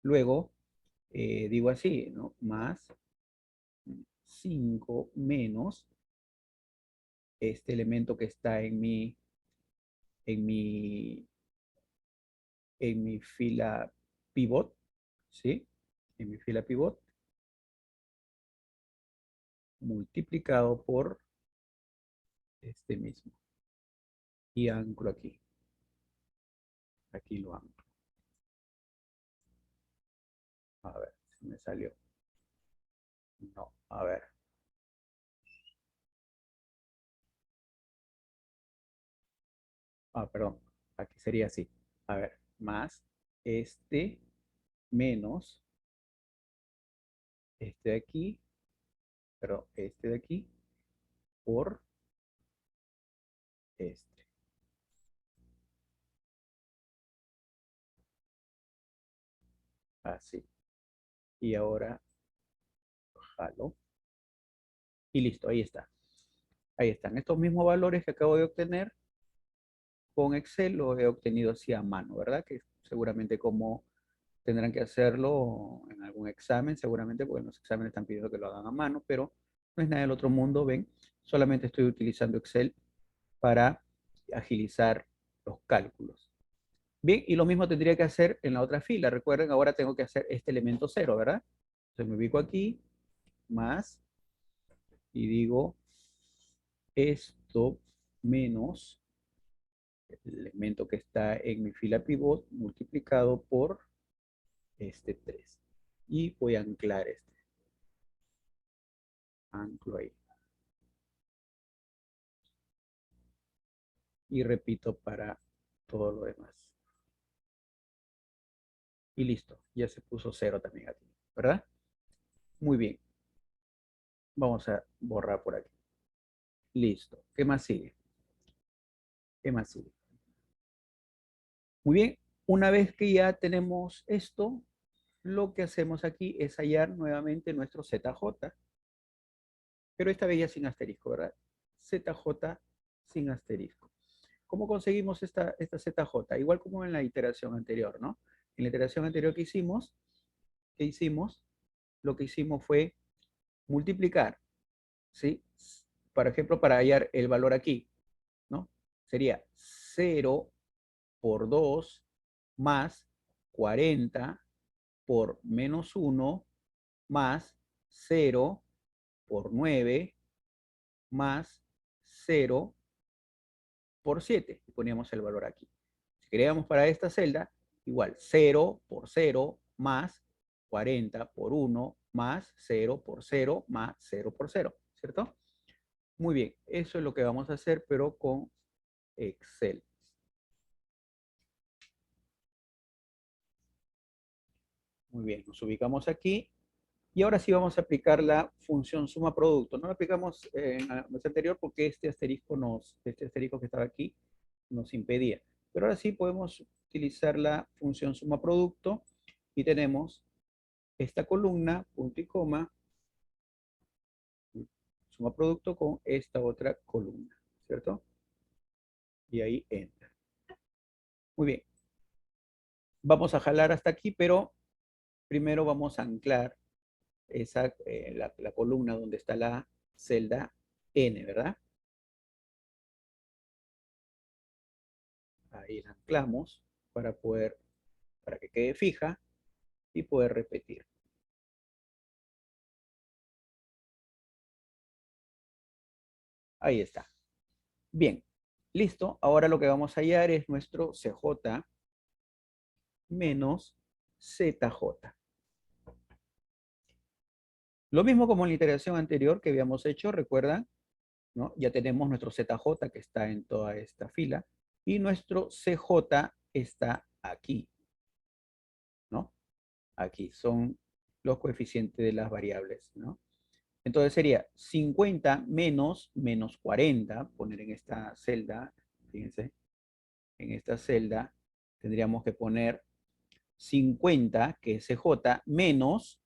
luego digo así, ¿no? Más 5 menos este elemento que está en mi, en mi fila pivot, ¿sí? En mi fila pivot, multiplicado por este mismo. Y anclo aquí. Aquí lo anclo. A ver, si me salió. No, a ver. Ah, perdón. Aquí sería así. A ver, más este menos este de aquí, pero este de aquí por este. Así. Y ahora jalo. Y listo, ahí está. Ahí están. Estos mismos valores que acabo de obtener con Excel los he obtenido así a mano, ¿verdad? Que seguramente como tendrán que hacerlo en algún examen, seguramente, porque en los exámenes están pidiendo que lo hagan a mano, pero no es nada del otro mundo, ven. Solamente estoy utilizando Excel para agilizar los cálculos. Bien, y lo mismo tendría que hacer en la otra fila. Recuerden, ahora tengo que hacer este elemento 0, ¿verdad? Entonces me ubico aquí, más, y digo esto menos el elemento que está en mi fila pivot multiplicado por este 3. Y voy a anclar este. Anclo ahí. Y repito para todo lo demás. Y listo, ya se puso 0 también aquí, ¿verdad? Muy bien. Vamos a borrar por aquí. Listo. ¿Qué más sigue? ¿Qué más sigue? Muy bien. Una vez que ya tenemos esto, lo que hacemos aquí es hallar nuevamente nuestro ZJ, pero esta vez ya sin asterisco, ¿verdad? ZJ sin asterisco. ¿Cómo conseguimos esta ZJ? Igual como en la iteración anterior, ¿no? En la iteración anterior que hicimos, ¿qué hicimos? Lo que hicimos fue multiplicar, ¿sí? Por ejemplo, para hallar el valor aquí, ¿no? Sería 0 por 2 más 40 por menos 1 más 0 por 9 más 0 por 7. Y poníamos el valor aquí. Si queríamos para esta celda, igual 0 por 0 más 40 por 1 más 0 por 0 más 0 por 0, ¿cierto? Muy bien, eso es lo que vamos a hacer, pero con Excel. Muy bien, nos ubicamos aquí. Y ahora sí vamos a aplicar la función suma producto. No la aplicamos en la vez anterior porque este asterisco que estaba aquí nos impedía. Pero ahora sí podemos utilizar la función suma producto y tenemos esta columna, punto y coma, suma producto con esta otra columna, ¿cierto? Y ahí entra. Muy bien. Vamos a jalar hasta aquí, pero primero vamos a anclar la columna donde está la celda N, ¿verdad? Ahí la anclamos para que quede fija y poder repetir. Ahí está. Bien, listo. Ahora lo que vamos a hallar es nuestro CJ menos ZJ. Lo mismo como en la iteración anterior que habíamos hecho, recuerdan, ¿no? Ya tenemos nuestro ZJ que está en toda esta fila y nuestro CJ está aquí, ¿no? Aquí son los coeficientes de las variables, ¿no? Entonces sería 50 menos 40, poner en esta celda, fíjense, en esta celda tendríamos que poner 50, que es CJ, menos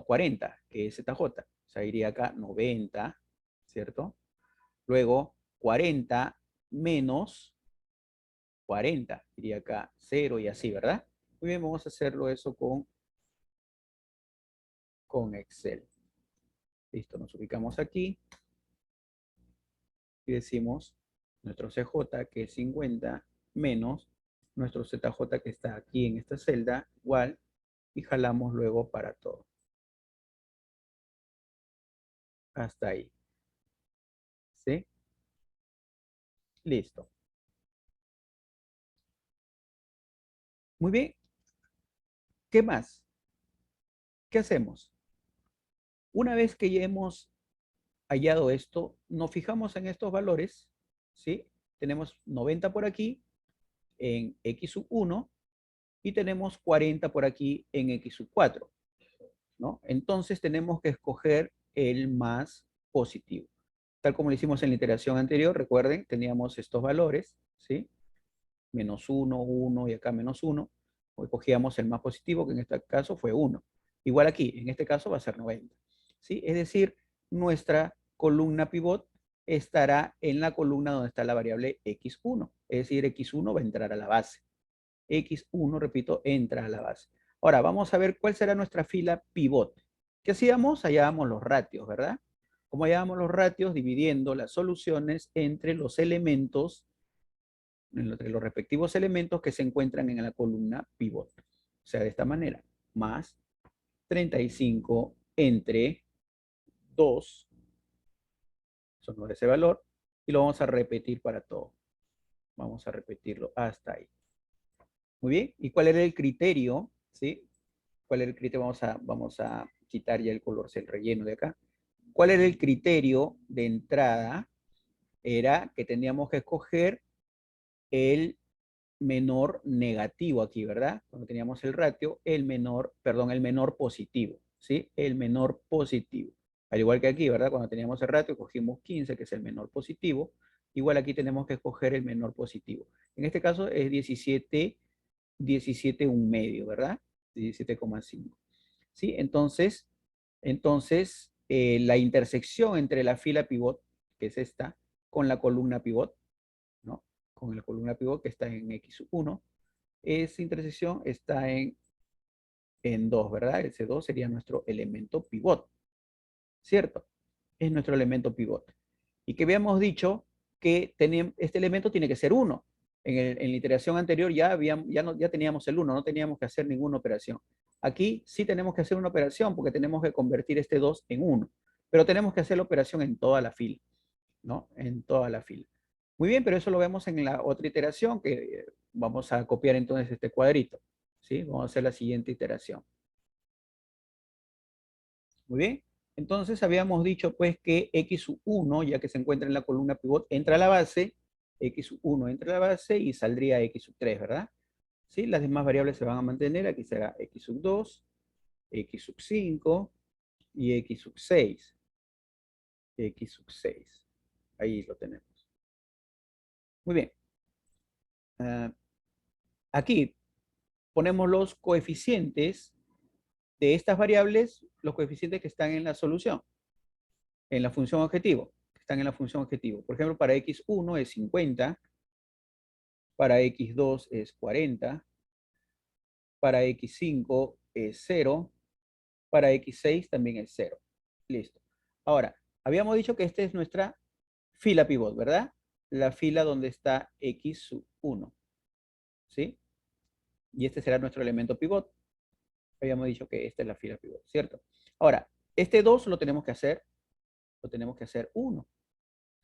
40, que es ZJ. O sea, iría acá 90, ¿cierto? Luego 40 menos 40, iría acá 0 y así, ¿verdad? Muy bien, vamos a hacerlo eso con Excel. Listo, nos ubicamos aquí y decimos nuestro CJ, que es 50, menos nuestro ZJ, que está aquí en esta celda, igual, y jalamos luego para todo. Hasta ahí. ¿Sí? Listo. Muy bien. ¿Qué más? ¿Qué hacemos? Una vez que ya hemos hallado esto, nos fijamos en estos valores, ¿sí? Tenemos 90 por aquí en x sub 1 y tenemos 40 por aquí en x sub 4, ¿no? Entonces tenemos que escoger el más positivo. Tal como lo hicimos en la iteración anterior, recuerden, teníamos estos valores, ¿sí? Menos 1, 1 y acá menos 1. Hoy cogíamos el más positivo, que en este caso fue 1. Igual aquí, en este caso va a ser 90. ¿Sí? Es decir, nuestra columna pivot estará en la columna donde está la variable x1. Es decir, x1 va a entrar a la base. X1, repito, entra a la base. Ahora, vamos a ver cuál será nuestra fila pivot. ¿Qué hacíamos? Hallábamos los ratios, ¿verdad? ¿Cómo hallábamos los ratios? Dividiendo las soluciones entre los elementos, entre los respectivos elementos que se encuentran en la columna pivot. O sea, de esta manera, más 35 entre 2, son ese valor, y lo vamos a repetir para todo. Vamos a repetirlo hasta ahí. Muy bien, ¿y cuál era el criterio? ¿Sí? ¿Cuál era el criterio? Vamos a quitar ya el color, el relleno de acá. ¿Cuál era el criterio de entrada? Era que teníamos que escoger el menor negativo aquí, ¿verdad? Cuando teníamos el ratio, el menor positivo, ¿sí? El menor positivo. Al igual que aquí, ¿verdad? Cuando teníamos el ratio, cogimos 15, que es el menor positivo. Igual aquí tenemos que escoger el menor positivo. En este caso es 17, 17 un medio, ¿verdad? 17,5. ¿Sí? Entonces, la intersección entre la fila pivot, que es esta, con la columna pivot, ¿no? Con la columna pivot que está en X1, esa intersección está en 2, ¿verdad? Ese 2 sería nuestro elemento pivot, ¿cierto? Es nuestro elemento pivot. Y que habíamos dicho que este elemento tiene que ser 1. En la iteración anterior ya teníamos el 1, no teníamos que hacer ninguna operación. Aquí sí tenemos que hacer una operación porque tenemos que convertir este 2 en 1. Pero tenemos que hacer la operación en toda la fila, ¿no? En toda la fila. Muy bien, pero eso lo vemos en la otra iteración que vamos a copiar entonces este cuadrito. ¿Sí? Vamos a hacer la siguiente iteración. Muy bien. Entonces habíamos dicho pues que X1, ya que se encuentra en la columna pivot, entra a la base, X1 entra a la base y saldría X3, ¿verdad? ¿Sí? Las demás variables se van a mantener. Aquí será X2, X5 y X6. X6. Ahí lo tenemos. Muy bien. Ah, aquí ponemos los coeficientes de estas variables, los coeficientes que están en la solución, en la función objetivo, que están en la función objetivo. Por ejemplo, para X1 es 50, para X2 es 40, para X5 es 0, para X6 también es 0. Listo. Ahora, habíamos dicho que esta es nuestra fila pivot, ¿verdad? La fila donde está X1, ¿sí? Y este será nuestro elemento pivot. Habíamos dicho que esta es la fila pivot, ¿cierto? Ahora, este 2 lo tenemos que hacer 1,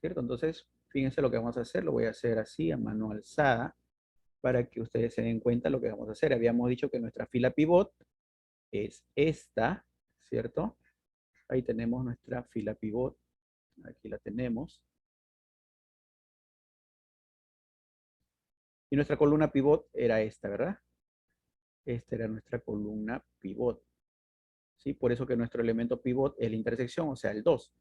¿cierto? Entonces, fíjense lo que vamos a hacer. Lo voy a hacer así, a mano alzada, para que ustedes se den cuenta lo que vamos a hacer. Habíamos dicho que nuestra fila pivot es esta, ¿cierto? Ahí tenemos nuestra fila pivot. Aquí la tenemos. Y nuestra columna pivot era esta, ¿verdad? Esta era nuestra columna pivot. ¿Sí? Por eso que nuestro elemento pivot es la intersección, o sea, el 2.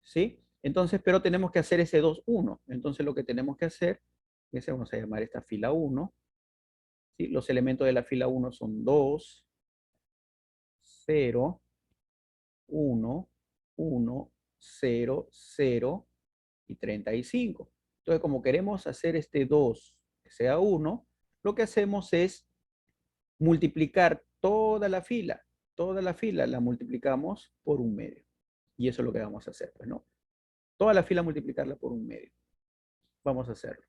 ¿Sí? Entonces, pero tenemos que hacer ese 2, 1. Entonces, lo que tenemos que hacer es, vamos a llamar esta fila 1. ¿Sí? Los elementos de la fila 1 son 2, 0, 1, 1, 0, 0 y 35. Entonces, como queremos hacer este 2 que sea 1, lo que hacemos es multiplicar toda la fila la multiplicamos por un medio. Y eso es lo que vamos a hacer, pues, ¿no? Toda la fila multiplicarla por un medio. Vamos a hacerlo,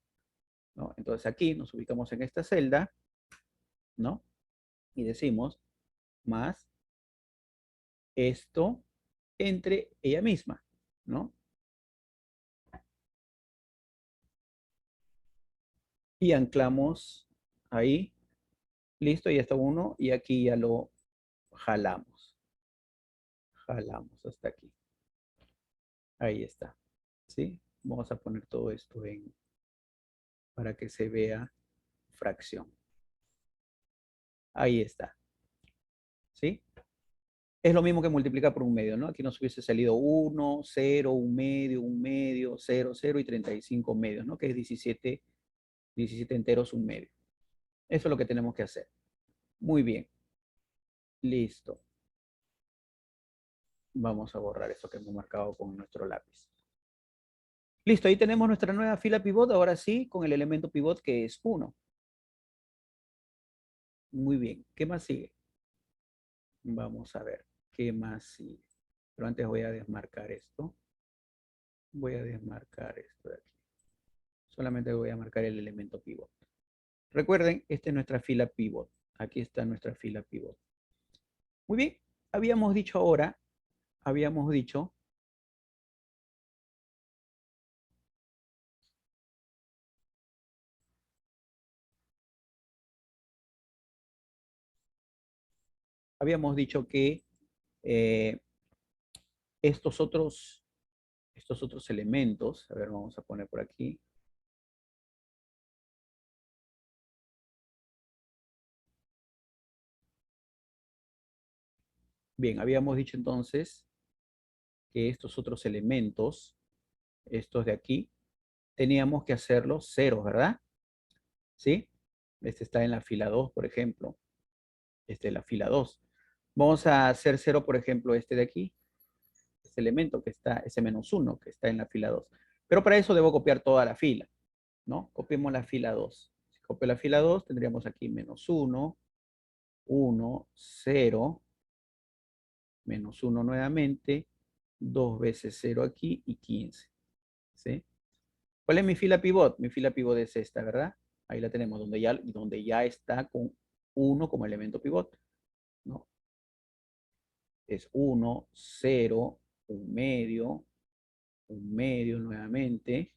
¿no? Entonces aquí nos ubicamos en esta celda, ¿no? Y decimos más esto entre ella misma, ¿no? Y anclamos ahí, listo, ya está uno, y aquí ya lo jalamos. Jalamos hasta aquí. Ahí está, ¿sí? Vamos a poner todo esto para que se vea fracción. Ahí está, ¿sí? Es lo mismo que multiplicar por un medio, ¿no? Aquí nos hubiese salido 1, 0, un medio, 0, 0 y 35 medios, ¿no? Que es 17, 17 enteros, un medio. Eso es lo que tenemos que hacer. Muy bien. Listo. Vamos a borrar esto que hemos marcado con nuestro lápiz. Listo, ahí tenemos nuestra nueva fila pivot, ahora sí, con el elemento pivot que es 1. Muy bien. ¿Qué más sigue? Vamos a ver. ¿Qué más sigue? Pero antes voy a desmarcar esto. Voy a desmarcar esto de aquí. Solamente voy a marcar el elemento pivot. Recuerden, esta es nuestra fila pivot. Aquí está nuestra fila pivot. Muy bien. Habíamos dicho ahora, habíamos dicho que eh, estos otros elementos, a ver, vamos a poner por aquí. Bien, habíamos dicho entonces que estos otros elementos, estos de aquí, teníamos que hacerlos ceros, ¿verdad? ¿Sí? Este está en la fila 2, por ejemplo. Este es la fila 2. Vamos a hacer cero, por ejemplo, este de aquí. Este elemento que está, ese menos 1 que está en la fila 2. Pero para eso debo copiar toda la fila, ¿no? Copiemos la fila 2. Si copio la fila 2, tendríamos aquí menos 1, 1, 0, menos 1 nuevamente, 2 veces 0 aquí y 15. ¿Sí? ¿Cuál es mi fila pivot? Mi fila pivot es esta, ¿verdad? Ahí la tenemos, donde ya está con 1 como elemento pivot, ¿no? Es 1, 0, 1 medio nuevamente,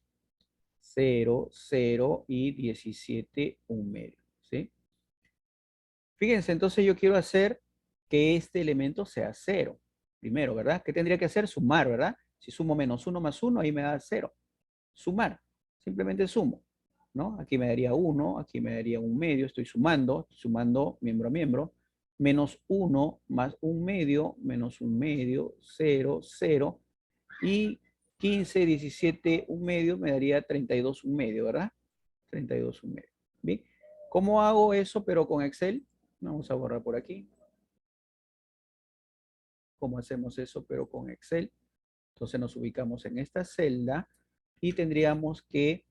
0, 0 y 17, 1 medio, ¿sí? Fíjense, entonces yo quiero hacer que este elemento sea 0. Primero, ¿verdad? ¿Qué tendría que hacer? Sumar, ¿verdad? Si sumo menos 1 más 1, ahí me da 0. Sumar. Simplemente sumo, ¿no? Aquí me daría 1, aquí me daría 1 medio. Estoy sumando miembro a miembro. Menos 1 más 1 medio, menos 1 medio, 0, 0. Y 15, 17, 1 medio me daría 32, 1 medio, ¿verdad? 32, 1 medio. Bien. ¿Cómo hago eso pero con Excel? Vamos a borrar por aquí. ¿Cómo hacemos eso pero con Excel? Entonces nos ubicamos en esta celda y tendríamos que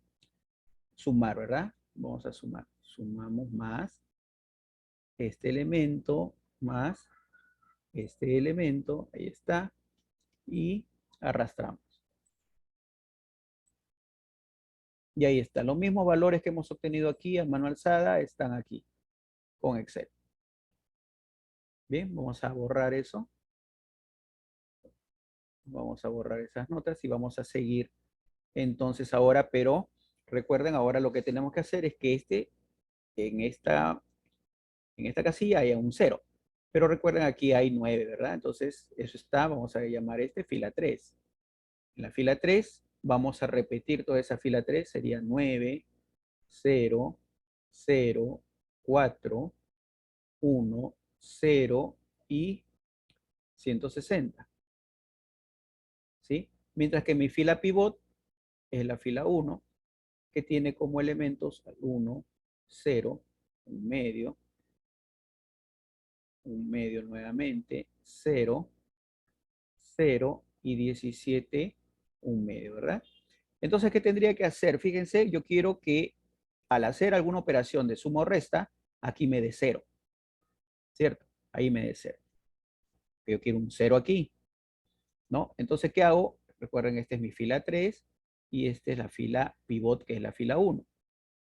sumar, ¿verdad? Vamos a sumar. Sumamos más este elemento más este elemento. Ahí está. Y arrastramos. Y ahí está. Los mismos valores que hemos obtenido aquí a mano alzada están aquí con Excel. Bien, vamos a borrar eso. Vamos a borrar esas notas y vamos a seguir entonces ahora, pero recuerden ahora lo que tenemos que hacer es que en esta casilla haya un 0. Pero recuerden aquí hay 9, ¿verdad? Entonces eso está, vamos a llamar fila 3. En la fila 3 vamos a repetir toda esa fila 3, sería 9, 0, 0, 4, 1, 0 y 160. ¿Sí? Mientras que mi fila pivot es la fila 1, que tiene como elementos 1, 0, 1 medio nuevamente, 0, 0 y 17, 1 medio, ¿verdad? Entonces, ¿qué tendría que hacer? Fíjense, yo quiero que al hacer alguna operación de suma o resta, aquí me dé 0, ¿cierto? Ahí me dé 0. Yo quiero un 0 aquí, ¿no? Entonces, ¿qué hago? Recuerden, esta es mi fila 3 y esta es la fila pivot, que es la fila 1.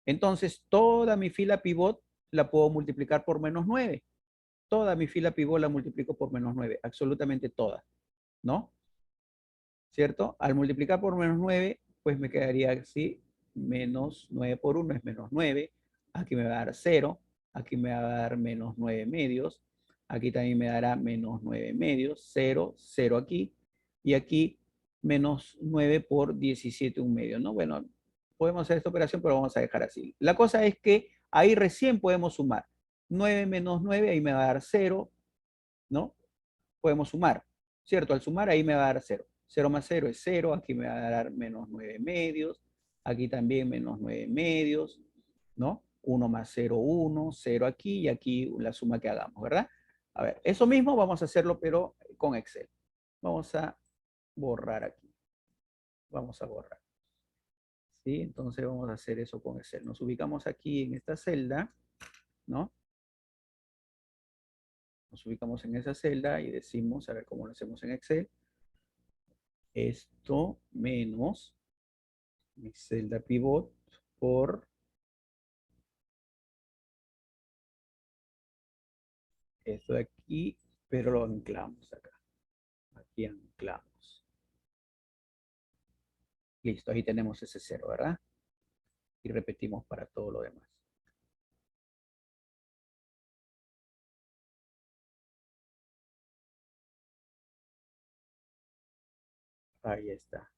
Entonces, toda mi fila pivot la puedo multiplicar por menos 9. Toda mi fila pivot la multiplico por menos 9, absolutamente toda, ¿no? ¿Cierto? Al multiplicar por menos 9, pues me quedaría así, menos 9 por 1 es menos 9, aquí me va a dar 0, aquí me va a dar menos 9 medios, aquí también me dará menos 9 medios, 0, 0 aquí, y aquí menos 9 por 17 un medio, ¿no? Bueno, podemos hacer esta operación, pero vamos a dejar así. La cosa es que ahí recién podemos sumar. 9 menos 9, ahí me va a dar 0, ¿no? Podemos sumar, ¿cierto? Al sumar ahí me va a dar 0. 0 más 0 es 0, aquí me va a dar menos 9 medios, aquí también menos 9 medios, ¿no? 1 más 0, 1, 0 aquí y aquí la suma que hagamos, ¿verdad? A ver, eso mismo vamos a hacerlo pero con Excel. Vamos a borrar aquí. Vamos a borrar. ¿Sí? Entonces vamos a hacer eso con Excel. Nos ubicamos aquí en esta celda, ¿no? Nos ubicamos en esa celda y decimos, a ver cómo lo hacemos en Excel. Esto menos mi celda pivot por esto de aquí, pero lo anclamos acá. Aquí anclamos. Listo, ahí tenemos ese 0, ¿verdad? Y repetimos para todo lo demás. Ahí está.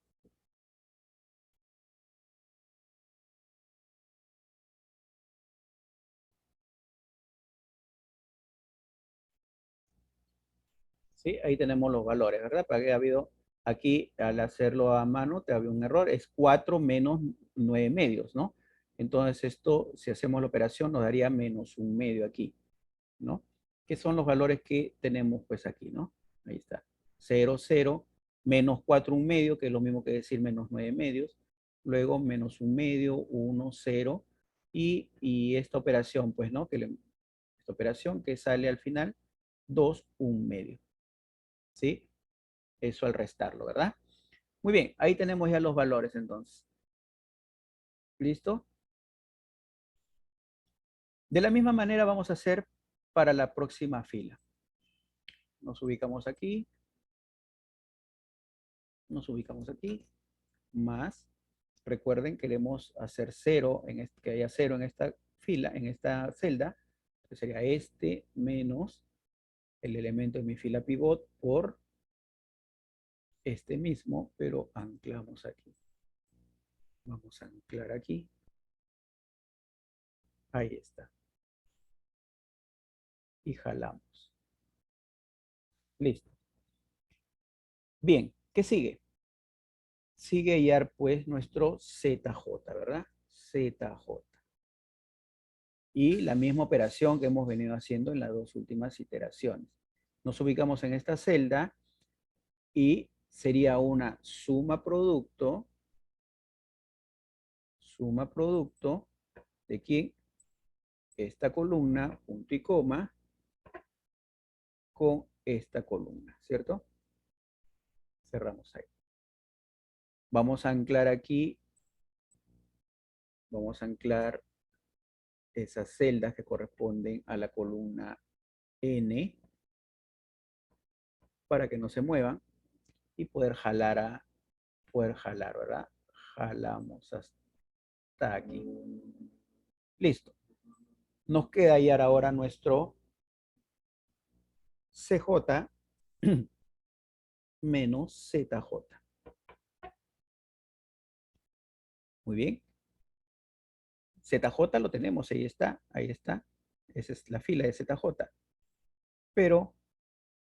¿Sí? Ahí tenemos los valores, ¿verdad? Para que ha habido aquí al hacerlo a mano te había un error, es 4 menos 9 medios, ¿no? Entonces esto, si hacemos la operación, nos daría menos un medio aquí, ¿no? Que son los valores que tenemos pues aquí, ¿no? Ahí está. 0, 0, menos 4 un medio, que es lo mismo que decir menos 9 medios. Luego menos un medio, 1, 0. Y esta operación, pues, ¿no? Esta operación que sale al final, 2, un medio. ¿Sí? Eso al restarlo, ¿verdad? Muy bien, ahí tenemos ya los valores entonces. ¿Listo? De la misma manera vamos a hacer para la próxima fila. Nos ubicamos aquí. Nos ubicamos aquí. Más. Recuerden, queremos hacer 0, que haya 0 en esta fila, en esta celda. Entonces sería este menos el elemento de mi fila pivot por este mismo, pero anclamos aquí. Vamos a anclar aquí. Ahí está. Y jalamos. Listo. Bien, ¿qué sigue? Sigue hallar pues nuestro ZJ, ¿verdad? ZJ. Y la misma operación que hemos venido haciendo en las dos últimas iteraciones. Nos ubicamos en esta celda y sería una suma producto de quién, esta columna, punto y coma, con esta columna, ¿cierto? Cerramos ahí. Vamos a anclar aquí, vamos a anclar esas celdas que corresponden a la columna N para que no se muevan y poder jalar, ¿verdad? Jalamos hasta aquí. Listo. Nos queda hallar ahora nuestro CJ menos ZJ. Muy bien. ZJ lo tenemos, ahí está, ahí está. Esa es la fila de ZJ. Pero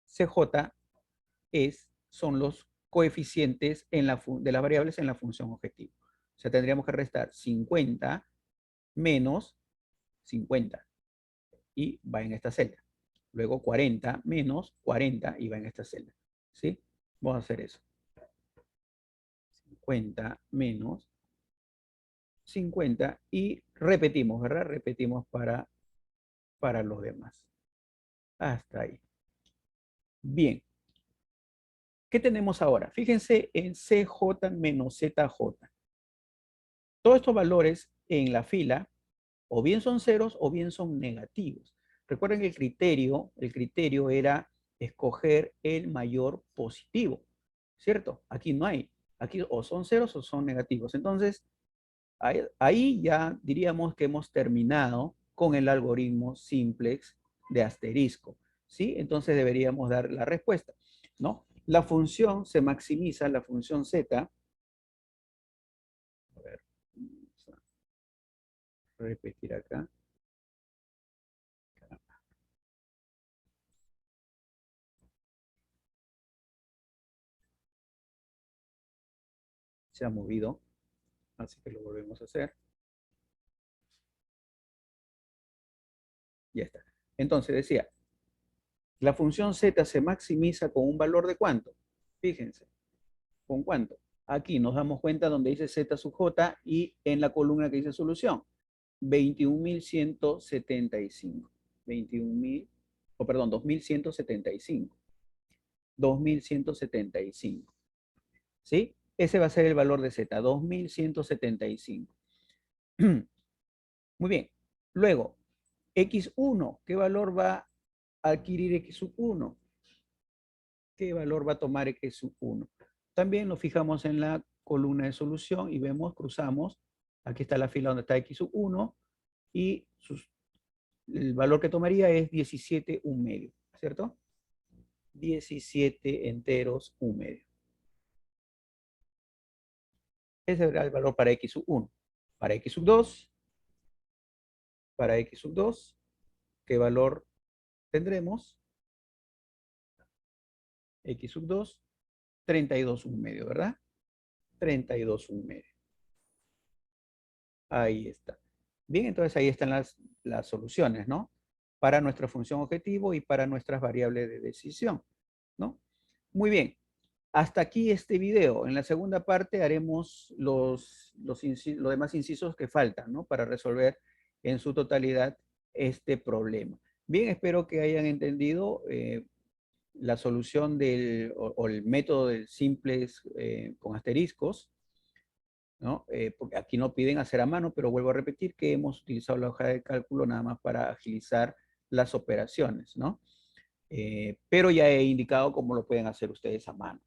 CJ son los coeficientes de las variables en la función objetivo. O sea, tendríamos que restar 50 menos 50 y va en esta celda. Luego 40 menos 40 y va en esta celda. ¿Sí? Vamos a hacer eso. 50 menos 50 y repetimos, ¿verdad? Repetimos para los demás. Hasta ahí. Bien. ¿Qué tenemos ahora? Fíjense en CJ menos ZJ. Todos estos valores en la fila o bien son ceros o bien son negativos. Recuerden que el criterio era escoger el mayor positivo, ¿cierto? Aquí no hay. Aquí o son ceros o son negativos. Entonces, ahí ya diríamos que hemos terminado con el algoritmo simplex de asterisco, ¿sí? Entonces deberíamos dar la respuesta, ¿no? La función se maximiza, la función z. A ver, vamos a repetir acá. Se ha movido, así que lo volvemos a hacer. Ya está. Entonces decía, la función z se maximiza con un valor de ¿cuánto? Fíjense, ¿con cuánto? Aquí nos damos cuenta donde dice z sub j y en la columna que dice solución. 21.175. 21.000, o perdón, 2.175. 2.175. ¿Sí? Ese va a ser el valor de z, 2.175. Muy bien. Luego, x1, ¿qué valor va a adquirir x sub 1? ¿Qué valor va a tomar x sub 1? También nos fijamos en la columna de solución y vemos, cruzamos, aquí está la fila donde está x sub 1 y el valor que tomaría es 17 un medio, ¿cierto? 17 enteros un medio. Ese será el valor para x sub 1. Para x sub 2, ¿qué valor tendremos? X sub 2 32,1/2, ¿verdad? 32,1/2. Ahí está. Bien, entonces ahí están las soluciones, ¿no? Para nuestra función objetivo y para nuestras variables de decisión, ¿no? Muy bien. Hasta aquí este video. En la segunda parte haremos los demás incisos que faltan, ¿no? Para resolver en su totalidad este problema. Bien, espero que hayan entendido la solución o el método del simples con asteriscos, ¿no? Porque aquí no piden hacer a mano, pero vuelvo a repetir que hemos utilizado la hoja de cálculo nada más para agilizar las operaciones, ¿no? Pero ya he indicado cómo lo pueden hacer ustedes a mano.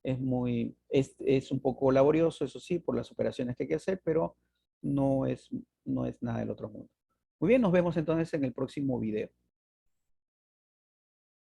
Es un poco laborioso, eso sí, por las operaciones que hay que hacer, pero no es nada del otro mundo. Muy bien, nos vemos entonces en el próximo video.